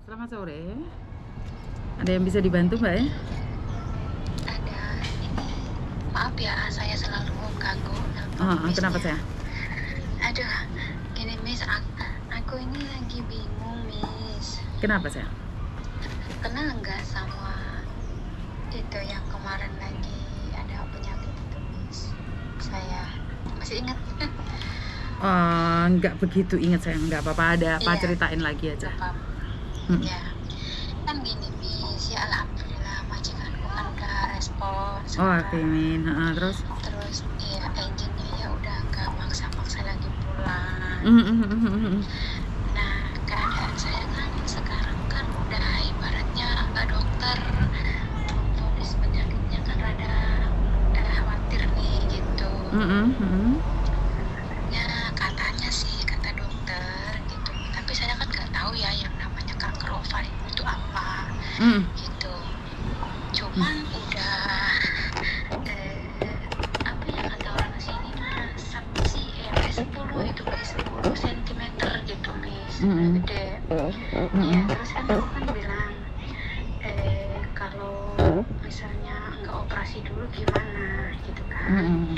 Selamat sore. Ada yang bisa dibantu, Mbak ya? Ada ini, maaf ya saya selalu mengganggu Kenapa Miss-nya. saya? Aduh, gini Miss, aku ini lagi bingung Miss. Kenapa saya? Kenal nggak sama itu yang kemarin lagi ada penyakit itu Miss? Saya masih ingat. Nggak begitu ingat saya. Nggak apa-apa, ada apa Iya, ceritain lagi aja. ya. Kan gini Miss, ya alhamdulillah majikanku kan udah respon sekarang. Amin. Terus? Terus ya engine-nya ya udah nggak maksa-maksa lagi pulang. Nah, keadaan saya kan sekarang kan udah ibaratnya dokter vonis penyakitnya kan rada khawatir nih gitu. Ya katanya sih kata dokter gitu, tapi saya kan nggak tahu ya yang namanya kanker ovari itu apa gitu. Cuman udah apa ya kata orang sini sih B10 itu B10 cm gitu Miss, gede. Ya terus kan aku kan bilang kalau misalnya nggak operasi dulu gimana gitu kan.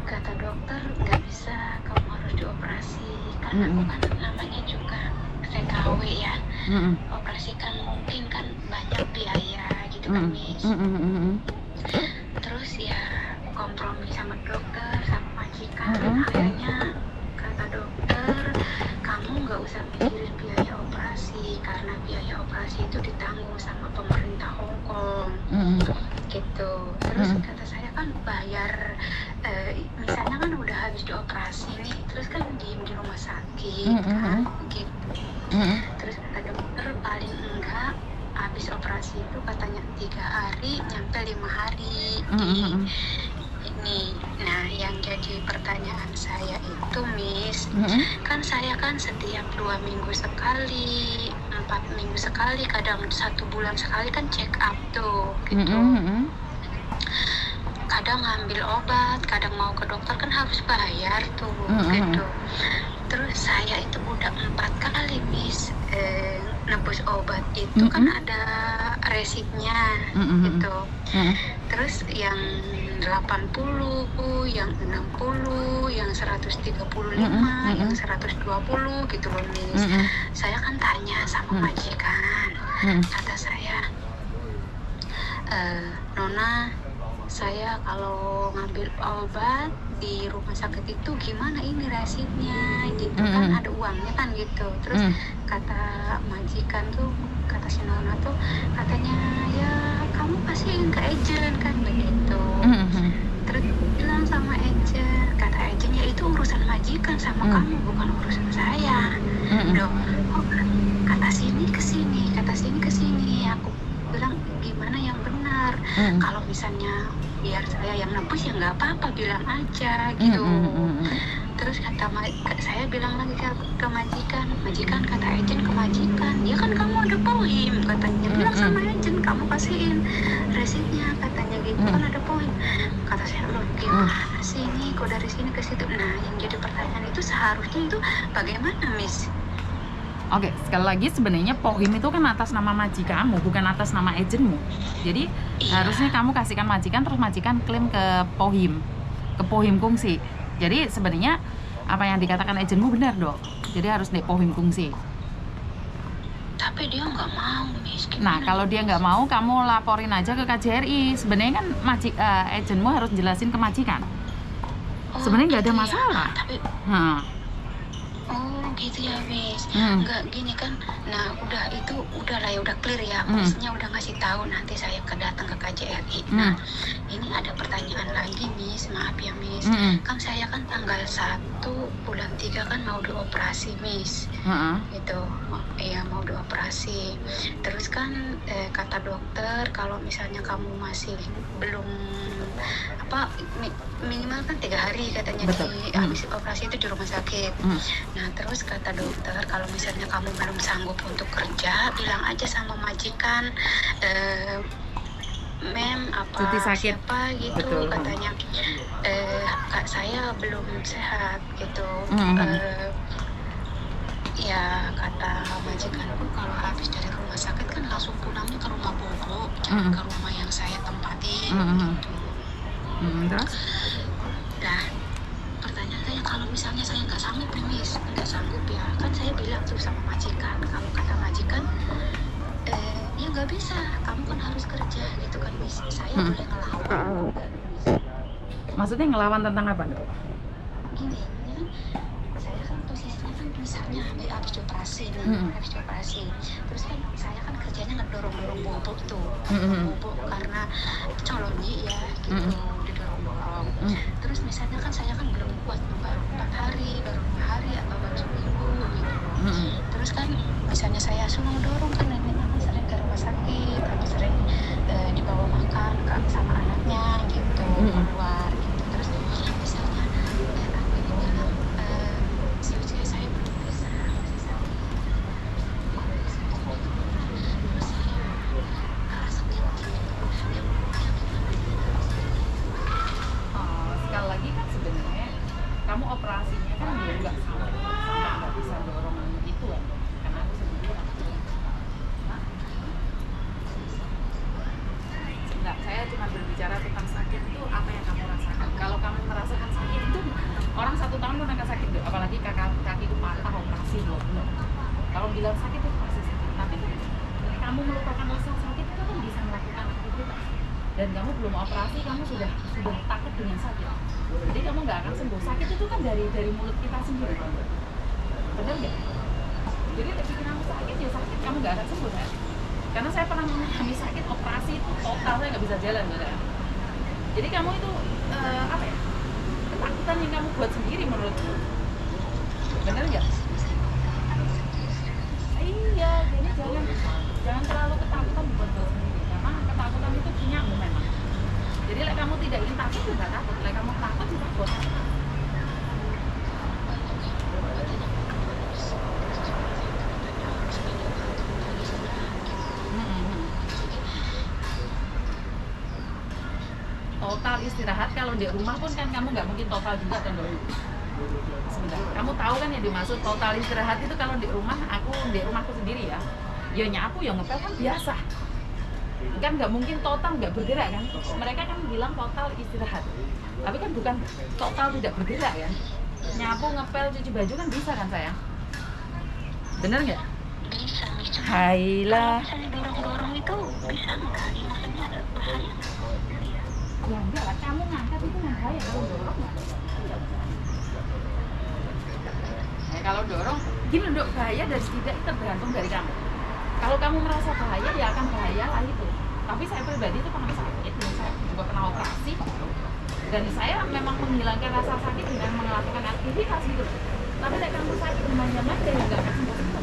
Kata dokter nggak bisa, kamu harus dioperasi karena aku kan namanya juga TKW ya. Operasi kan mungkin kan banyak biaya gitu kan Miss. Terus ya kompromi sama dokter sama majikan, akhirnya kata dokter kamu nggak usah mikirin biaya operasi karena biaya operasi itu ditanggung sama pemerintah Hong Kong gitu. Terus kata saya kan bayar misalnya kan udah habis dioperasi nih, terus kan di rumah sakit kan gitu. Terus kata dokter paling enggak habis operasi itu katanya 3 hari nyampe 5 hari ini. Nah yang jadi pertanyaan saya itu Miss, kan saya kan setiap 2 minggu sekali, 4 minggu sekali, kadang 1 bulan sekali kan check up tuh gitu. Kadang ngambil obat, kadang mau ke dokter kan harus bayar tuh gitu. Terus saya itu udah 4 kali Miss nebus obat itu kan ada resipnya gitu. Terus yang 80, yang 60, yang 135, yang 120 gitu loh Miss. Saya kan tanya sama majikan, kata saya, Nona, saya kalau ngambil obat di rumah sakit itu gimana ini resipnya gitu kan, ada uangnya kan gitu. Terus kata majikan tuh, kata si Nona tuh katanya ya kamu kasihin ke agent kan begitu. Terus bilang sama agent, kata agent ya itu urusan majikan sama kamu, bukan urusan saya. Loh, kata sini ke sini, kata sini ke sini. Aku bilang gimana yang benar. Kalau misalnya biar saya yang nebus ya nggak apa-apa, bilang aja gitu. Terus saya bilang lagi ke majikan kata agent ke majikan, ya kan kamu ada poin katanya, bilang sama agent kamu kasihin resipnya katanya gitu kan ada poin. Kata saya loh gimana sih ini kok dari sini ke situ. Nah yang jadi pertanyaan itu seharusnya itu bagaimana Miss? Oke, sekali lagi sebenarnya pohim itu kan atas nama majikanmu, bukan atas nama agenmu. Jadi harusnya kamu kasihkan majikan, terus majikan klaim ke pohim kungsi. Jadi sebenarnya apa yang dikatakan agenmu benar dong. Jadi harus di pohim kungsi. Tapi dia nggak mau Miss. Gimana? Nah kalau dia nggak mau, kamu laporin aja ke KJRI. Sebenarnya kan agenmu harus jelasin ke majikan. Sebenarnya nggak ada masalah. Tapi gitu ya Miss. Enggak gini kan. Nah udah itu udah lah ya, udah clear ya. Missnya udah ngasih tahu, nanti saya datang ke KJRI. Nah ini ada pertanyaan lagi Miss, maaf ya Miss. Kan saya kan tanggal 1 bulan 3 kan mau dioperasi Miss. Gitu ya, mau dioperasi. Terus kan kata dokter kalau misalnya kamu masih belum minimal kan 3 hari katanya. Betul. Habis operasi itu di rumah sakit. Nah terus kata dokter kalau misalnya kamu belum sanggup untuk kerja, bilang aja sama majikan, Mem apa siapa gitu. Betul. Katanya kak saya belum sehat gitu. Ya kata majikanku kalau habis langsung pulangnya ke rumah Bobo, jangan ke rumah yang saya tempatin gitu. Terus? Nah, pertanyaan saya, kalau misalnya saya nggak sanggup ya, kan saya bilang tuh sama majikan, kalau kata majikan, ya nggak bisa, kamu kan harus kerja gitu kan, Miss. Saya boleh ngelawan. Maksudnya ngelawan tentang apa, Dok? Gini, ini kan saya kan posisinya kan misalnya habis dioperasi nih, habis dioperasi. Terus kan saya kan kerjanya ngedorong-dorong Bobo tuh, Bobo karena colonji ya gitu, didorong-dorong. Terus misalnya kan saya kan belum kuat, baru 4 hari, baru 5 hari atau baru seminggu gitu. Terus kan misalnya saya suruh dorong kan neneknya kan sering ke rumah sakit atau sering dibawa makan sama anaknya gitu, keluar gitu. Terus misalnya aku ini bilang si usia saya belum bisa, masih sakit. Terus saya sakit gitu. Sekali lagi kan sebenarnya kamu operasinya kan dia nggak sampai nggak bisa dorong itu kan, karena aku sendiri kan. Enggak, saya cuma berbicara tentang sakit itu apa yang kamu rasakan. Kalau kamu merasakan sakit itu orang 1 tahun pun akan sakit, Dok. Apalagi kaki itu patah operasi, Dok. Kalau bilang sakit itu pasti sakit, tapi kamu melupakan rasa sakit itu kan bisa melakukan aktivitas. Dan kamu belum operasi, kamu sudah takut dengan sakit. Jadi kamu nggak akan sembuh. Sakit itu kan dari mulut kita sendiri, benar nggak? Jadi bikin kamu sakit ya sakit, kamu nggak akan sembuh kan? Karena saya pernah mengalami sakit operasi itu total, saya nggak bisa jalan, benar. Jadi kamu itu apa ya? Ketakutan yang kamu buat sendiri menurutku, benar nggak? Iya, jadi jangan terlalu ketakutan buat sendiri, karena ketakutan itu punyamu memang. Jadi kamu tidak ingin takut juga takut, kamu takut juga takut. Total istirahat kalau di rumah pun kan kamu nggak mungkin total juga kan, Dok. Sebentar, kamu tahu kan yang dimaksud total istirahat itu kalau di rumah, di rumahku sendiri ya nyapu ya ngepel kan biasa kan, nggak mungkin total nggak bergerak kan. Mereka kan bilang total istirahat, tapi kan bukan total tidak bergerak kan. Nyapu, ngepel, cuci baju kan bisa kan sayang, bener nggak? Bisa. Hailah, Misalnya dorong-dorong itu bisa nggak? Maksudnya bahaya? ya enggak lah, kamu ngangkat itu nggak bahaya, kalau dorong nggak. Kalau dorong, gini Dok, bahaya dan tidak itu tergantung dari kamu. Kalau kamu merasa bahaya, ya akan bahaya lah itu. Tapi saya pribadi itu pernah sakit, saya juga pernah operasi. Dan saya memang menghilangkan rasa sakit dengan melakukan aktivitas gitu. Tapi kalau kamu sakit manja-manja ya nggak akan sembuh-sembuh.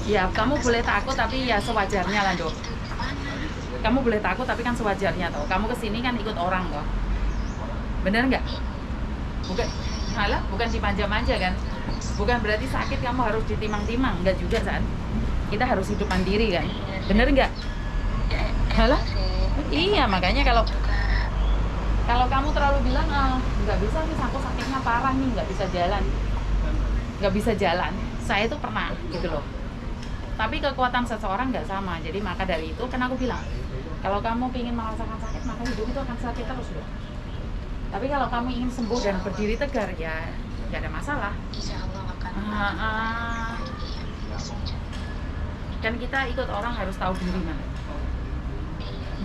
Ya, kamu boleh takut tapi ya sewajarnya lah, Dok. Kamu boleh takut tapi kan sewajarnya toh. Kamu kesini kan ikut orang toh. Bener nggak? Bukan dimanja-manja kan? Bukan berarti sakit kamu harus ditimang-timang, nggak juga kan? Kita harus hidup mandiri kan? Bener nggak? Halah? Iya, makanya kalau kamu terlalu bilang nggak bisa sih, aku sakitnya parah nih, nggak bisa jalan. Saya itu pernah gitu loh. Tapi kekuatan seseorang nggak sama. Jadi maka dari itu kan aku bilang, kalau kamu ingin merasakan sakit, maka hidup itu akan sakit terus loh. Tapi kalau kamu ingin sembuh dan berdiri tegar, ya nggak ada masalah. Insya Allah akan. Kan kita ikut orang harus tahu diri mana.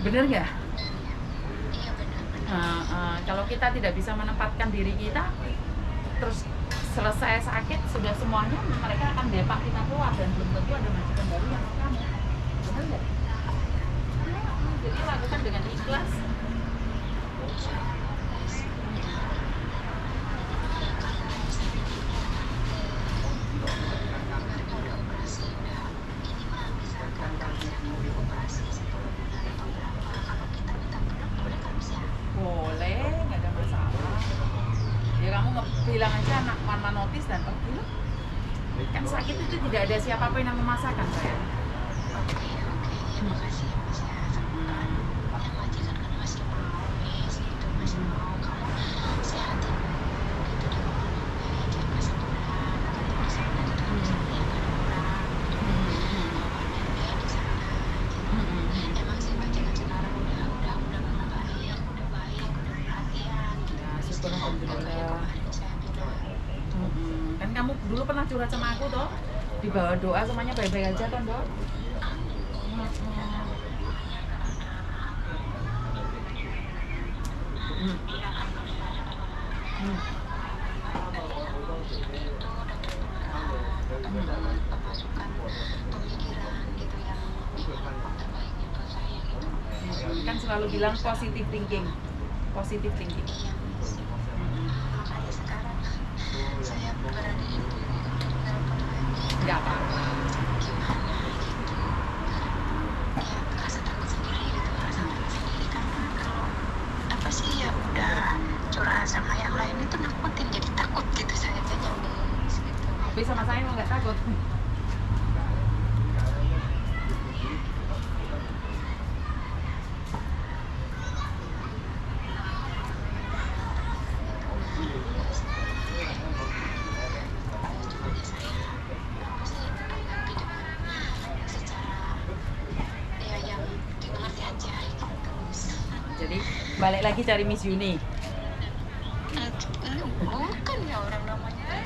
Bener nggak? Iya benar. Kalau kita tidak bisa menempatkan diri kita, terus selesai sakit sudah semuanya, mereka akan depak kita keluar dan belum tentu ada majikan baru yang mau kamu. Bener nggak? Jadi lakukan dengan ikhlas. Boleh, nggak ada masalah. Ya kamu bilang aja anak mama notis dan pergi loh. Kan sakit itu tidak ada siapapun yang memaksakan saya. Terima kasih ya Mas ya. Yang majikan kan masih mau, masih mau kamu sehat. syukur Makanya alhamdulillah. kemarin saya bilang, Kan kamu dulu pernah curhat sama aku toh, di bawah doa semuanya baik-baik aja kan dok. Mm-mm. Mm. pemasukan pemikiran gitu yang terbaiknya buat saya gitu. Kan selalu bilang positive thinking, positive thinking. Iya Miss. Makanya sekarang saya beraniin diri untuk telepon lagi. Nggak apa-apa. Gimana gitu. Ya rasa takut sendiri gitu, rasa takut sendiri karena kalau apa sih ya udah curhat sama yang lain itu nakutin, jadi takut gitu saya tanya Miss gitu. Tapi sama saya mau nggak takut. Jadi balik lagi cari Miss Yuni. Bukan ya orang namanya.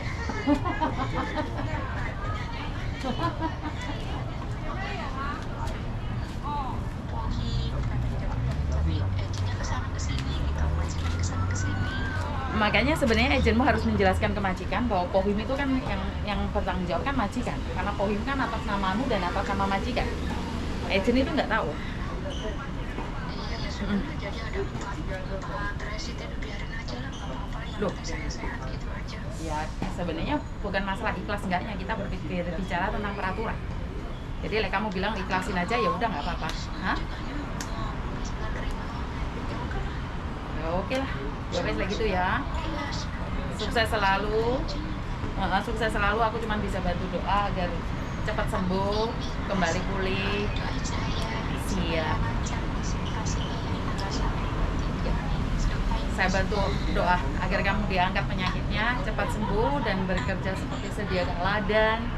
Tapi agentnya kesana kesini gitu, majikan kesana kesini. Makanya sebenarnya agenmu harus menjelaskan ke majikan bahwa pohim itu kan yang bertanggung jawab kan majikan, karena pohim kan atas namamu dan atas nama majikan. Agen itu nggak tahu. Iya ya sudah, jadi ada empat resit itu biarin aja lah, nggak apa-apa yang Loh. penting saya sehat gitu aja. Ya sebenarnya bukan masalah ikhlas enggaknya, kita berbicara tentang peraturan. Jadi like kamu bilang ikhlasin aja ya udah nggak apa-apa. Hah? Bisa nerima. Ya udah lah. Ya oke lah. Ya wes like gitu ya. Iya, Sukses selalu. Sukses selalu. Aku cuma bisa bantu doa agar cepat sembuh, kembali pulih. doain saya Siap. lancar konsentrasinya ya, nggak sampai 3 sampai Saya bantu doa agar kamu diangkat penyakitnya, cepat sembuh dan bekerja seperti sedia kala dan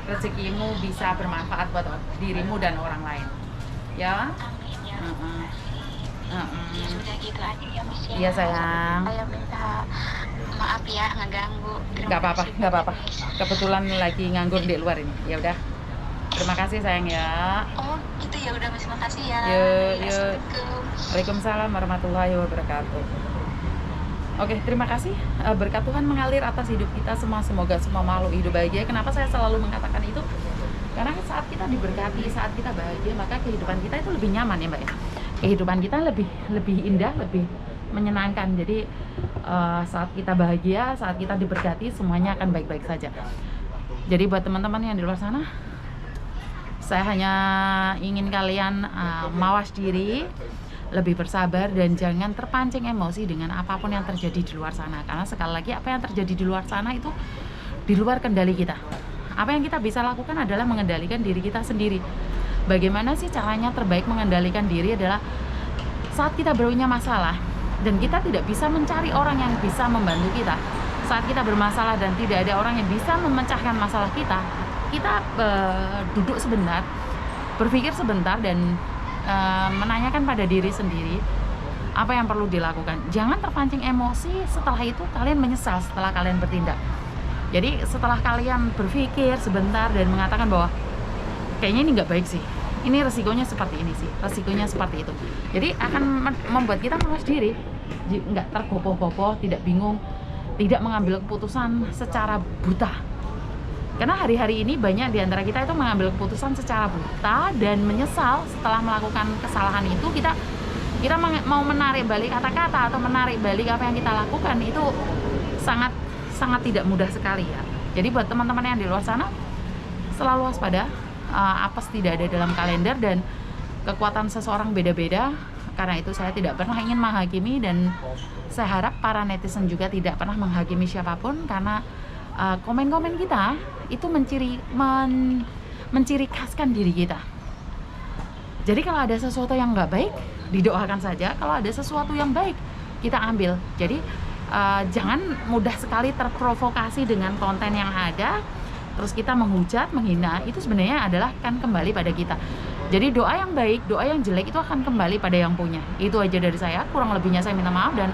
rezekimu bisa bermanfaat buat dirimu dan orang lain. Ya? amin ya. Mm-mm. Ya sudah gitu aja ya Miss ya. Iya sayang. Saya minta maaf ya ngeganggu. Terima Nggak apa-apa, kasih nggak apa-apa. banyak, Miss. Kebetulan lagi nganggur di luar ini. Ya udah. Terima kasih sayang ya. Oh gitu ya udah Miss, makasih ya. Yuk, Ya, yuk. Assalamualaikum. Waalaikumsalam warahmatullahi wabarakatuh. Oke, terima kasih. Berkat Tuhan mengalir atas hidup kita semua. Semoga semua makhluk hidup bahagia. Kenapa saya selalu mengatakan itu? Karena saat kita diberkati, saat kita bahagia, maka kehidupan kita itu lebih nyaman ya Mbak ya. Kehidupan kita lebih indah, lebih menyenangkan. Jadi saat kita bahagia, saat kita diberkati, semuanya akan baik-baik saja. Jadi buat teman-teman yang di luar sana, saya hanya ingin kalian mawas diri, lebih bersabar dan jangan terpancing emosi dengan apapun yang terjadi di luar sana. Karena sekali lagi apa yang terjadi di luar sana itu di luar kendali kita. Apa yang kita bisa lakukan adalah mengendalikan diri kita sendiri. Bagaimana sih caranya terbaik mengendalikan diri adalah saat kita punya masalah dan kita tidak bisa mencari orang yang bisa membantu kita. Saat kita bermasalah dan tidak ada orang yang bisa memecahkan masalah kita, kita duduk sebentar, berpikir sebentar dan menanyakan pada diri sendiri apa yang perlu dilakukan. Jangan terpancing emosi, setelah itu kalian menyesal setelah kalian bertindak. Jadi setelah kalian berpikir sebentar dan mengatakan bahwa kayaknya ini nggak baik sih, ini resikonya seperti ini sih, resikonya seperti itu, jadi akan membuat kita mawas diri, nggak tergopoh-gopoh, tidak bingung, tidak mengambil keputusan secara buta. Karena hari-hari ini banyak di antara kita itu mengambil keputusan secara buta dan menyesal setelah melakukan kesalahan itu. Kita mau menarik balik kata-kata atau menarik balik apa yang kita lakukan itu sangat tidak mudah sekali ya. Jadi buat teman-teman yang di luar sana, selalu waspada. Apes tidak ada dalam kalender dan kekuatan seseorang beda-beda. Karena itu saya tidak pernah ingin menghakimi dan saya harap para netizen juga tidak pernah menghakimi siapapun, karena komen-komen kita itu menciri khaskan diri kita. Jadi kalau ada sesuatu yang nggak baik, didoakan saja. Kalau ada sesuatu yang baik, kita ambil. Jadi jangan mudah sekali terprovokasi dengan konten yang ada, terus kita menghujat, menghina. Itu sebenarnya adalah kan kembali pada kita. Jadi doa yang baik, doa yang jelek itu akan kembali pada yang punya. Itu aja dari saya. Kurang lebihnya saya minta maaf dan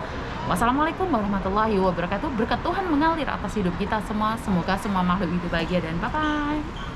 Wassalamualaikum warahmatullahi wabarakatuh. Berkat Tuhan mengalir atas hidup kita semua. Semoga semua makhluk hidup bahagia dan bye-bye.